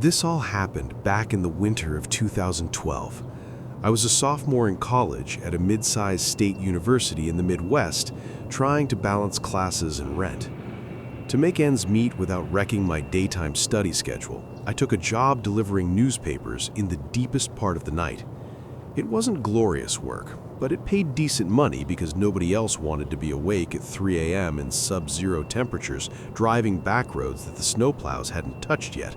This all happened back in the winter of 2012. I was a sophomore in college at a mid-sized state university in the Midwest, trying to balance classes and rent. To make ends meet without wrecking my daytime study schedule, I took a job delivering newspapers in the deepest part of the night. It wasn't glorious work, but it paid decent money because nobody else wanted to be awake at 3 a.m. in sub-zero temperatures, driving back roads that the snowplows hadn't touched yet.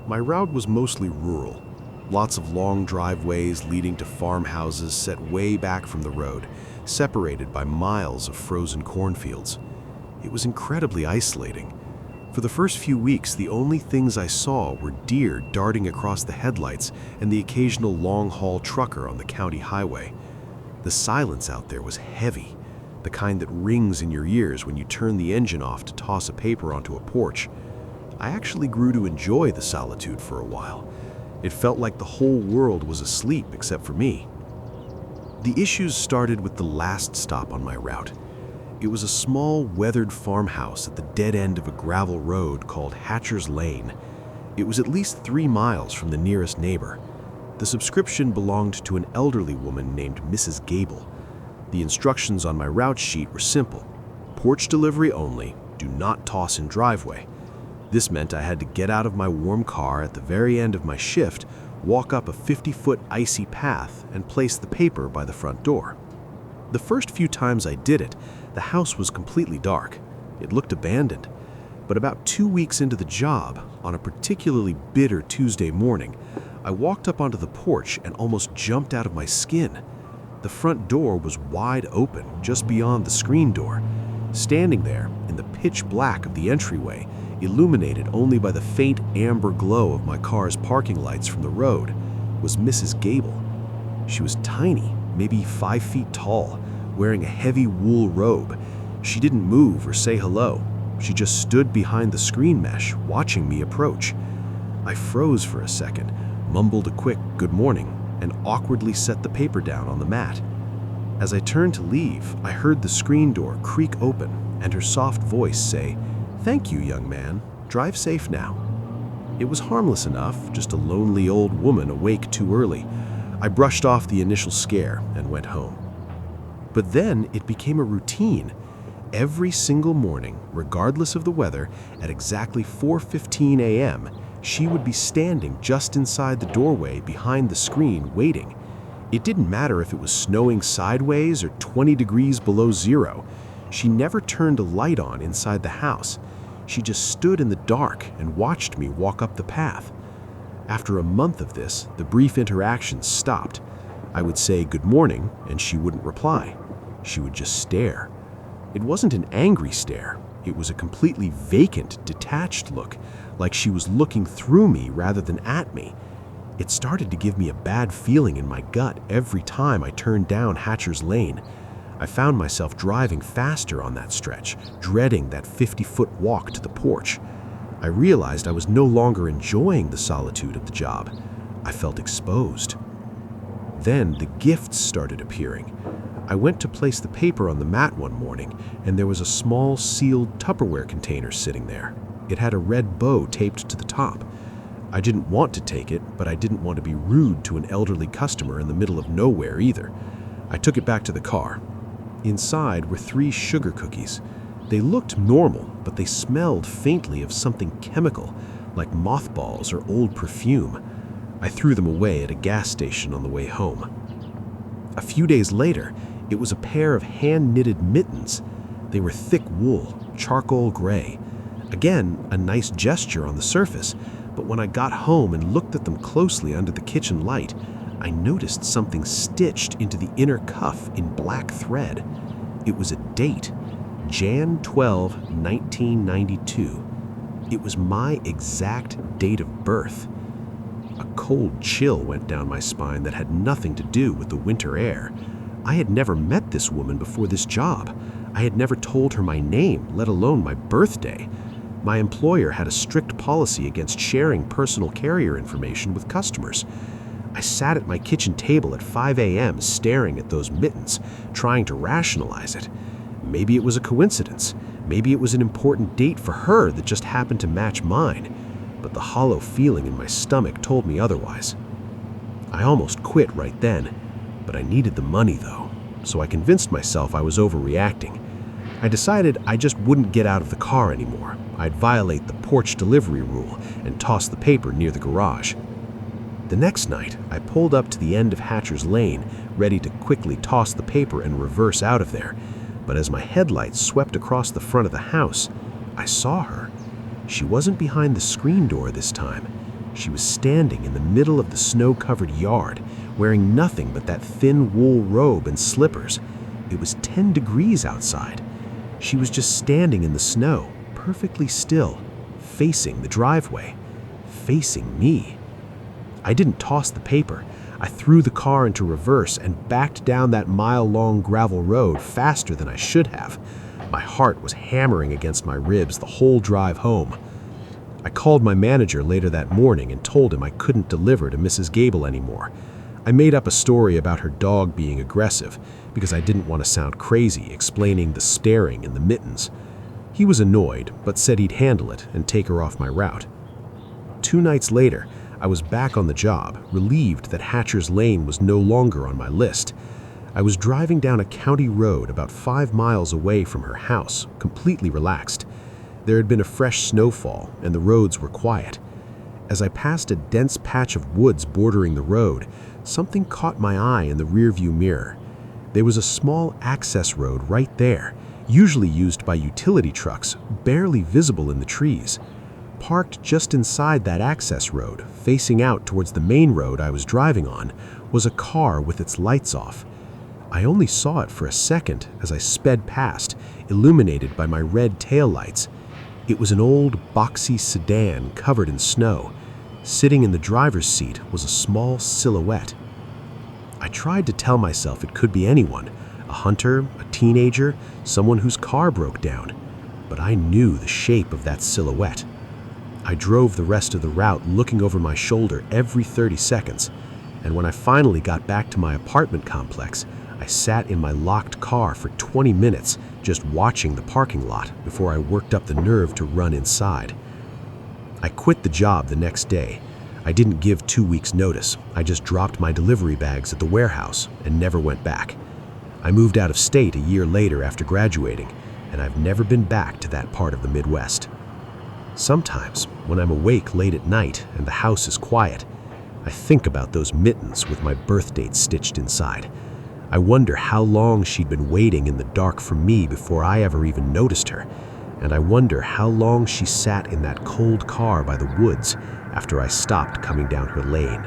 My route was mostly rural. Lots of long driveways leading to farmhouses set way back from the road, separated by miles of frozen cornfields. It was incredibly isolating. For the first few weeks, the only things I saw were deer darting across the headlights and the occasional long-haul trucker on the county highway. The silence out there was heavy, the kind that rings in your ears when you turn the engine off to toss a paper onto a porch. I actually grew to enjoy the solitude for a while. It felt like the whole world was asleep except for me. The issues started with the last stop on my route. It was a small, weathered farmhouse at the dead end of a gravel road called Hatcher's Lane. It was at least 3 miles from the nearest neighbor. The subscription belonged to an elderly woman named Mrs. Gable. The instructions on my route sheet were simple. Porch delivery only, do not toss in driveway. This meant I had to get out of my warm car at the very end of my shift, walk up a 50-foot icy path, and place the paper by the front door. The first few times I did it, the house was completely dark. It looked abandoned. But about 2 weeks into the job, on a particularly bitter Tuesday morning, I walked up onto the porch and almost jumped out of my skin. The front door was wide open, just beyond the screen door. Standing there, in the pitch black of the entryway, illuminated only by the faint amber glow of my car's parking lights from the road, was Mrs. Gable. She was tiny, maybe 5 feet tall, wearing a heavy wool robe. She didn't move or say hello. She just stood behind the screen mesh, watching me approach. I froze for a second, mumbled a quick good morning, and awkwardly set the paper down on the mat. As I turned to leave, I heard the screen door creak open and her soft voice say, "Thank you, young man. Drive safe now." It was harmless enough, just a lonely old woman awake too early. I brushed off the initial scare and went home. But then it became a routine. Every single morning, regardless of the weather, at exactly 4:15 a.m., she would be standing just inside the doorway behind the screen waiting. It didn't matter if it was snowing sideways or 20 degrees below zero. She never turned a light on inside the house. She just stood in the dark and watched me walk up the path. After a month of this, the brief interactions stopped. I would say good morning, and she wouldn't reply. She would just stare. It wasn't an angry stare. It was a completely vacant, detached look, like she was looking through me rather than at me. It started to give me a bad feeling in my gut every time I turned down Hatcher's Lane. I found myself driving faster on that stretch, dreading that 50-foot walk to the porch. I realized I was no longer enjoying the solitude of the job. I felt exposed. Then the gifts started appearing. I went to place the paper on the mat one morning, and there was a small sealed Tupperware container sitting there. It had a red bow taped to the top. I didn't want to take it, but I didn't want to be rude to an elderly customer in the middle of nowhere either. I took it back to the car. Inside were 3 sugar cookies. They looked normal, but they smelled faintly of something chemical, like mothballs or old perfume. I threw them away at a gas station on the way home. A few days later, it was a pair of hand-knitted mittens. They were thick wool, charcoal gray. Again, a nice gesture on the surface, but when I got home and looked at them closely under the kitchen light, I noticed something stitched into the inner cuff in black thread. It was a date, Jan 12, 1992. It was my exact date of birth. A cold chill went down my spine that had nothing to do with the winter air. I had never met this woman before this job. I had never told her my name, let alone my birthday. My employer had a strict policy against sharing personal carrier information with customers. I sat at my kitchen table at 5 a.m. staring at those mittens, trying to rationalize it. Maybe it was a coincidence. Maybe it was an important date for her that just happened to match mine. but the hollow feeling in my stomach told me otherwise. I almost quit right then, but I needed the money though, so I convinced myself I was overreacting. I decided I just wouldn't get out of the car anymore. I'd violate the porch delivery rule and toss the paper near the garage. The next night, I pulled up to the end of Hatcher's Lane, ready to quickly toss the paper and reverse out of there. But as my headlights swept across the front of the house, I saw her. She wasn't behind the screen door this time. She was standing in the middle of the snow-covered yard, wearing nothing but that thin wool robe and slippers. It was 10 degrees outside. She was just standing in the snow, perfectly still, facing the driveway, facing me. I didn't toss the paper. I threw the car into reverse and backed down that mile-long gravel road faster than I should have. My heart was hammering against my ribs the whole drive home. I called my manager later that morning and told him I couldn't deliver to Mrs. Gable anymore. I made up a story about her dog being aggressive because I didn't want to sound crazy explaining the staring and the mittens. He was annoyed, but said he'd handle it and take her off my route. 2 nights later, I was back on the job, relieved that Hatcher's Lane was no longer on my list. I was driving down a county road about 5 miles away from her house, completely relaxed. There had been a fresh snowfall, and the roads were quiet. As I passed a dense patch of woods bordering the road, something caught my eye in the rearview mirror. There was a small access road right there, usually used by utility trucks, barely visible in the trees. Parked just inside that access road, facing out towards the main road I was driving on, was a car with its lights off. I only saw it for a second as I sped past, illuminated by my red taillights. It was an old, boxy sedan covered in snow. Sitting in the driver's seat was a small silhouette. I tried to tell myself it could be anyone, a hunter, a teenager, someone whose car broke down, but I knew the shape of that silhouette. I drove the rest of the route looking over my shoulder every 30 seconds, and when I finally got back to my apartment complex, I sat in my locked car for 20 minutes just watching the parking lot before I worked up the nerve to run inside. I quit the job the next day. I didn't give 2 weeks' notice. I just dropped my delivery bags at the warehouse and never went back. I moved out of state a year later after graduating, and I've never been back to that part of the Midwest. Sometimes, when I'm awake late at night and the house is quiet, I think about those mittens with my birth date stitched inside. I wonder how long she'd been waiting in the dark for me before I ever even noticed her, and I wonder how long she sat in that cold car by the woods after I stopped coming down her lane.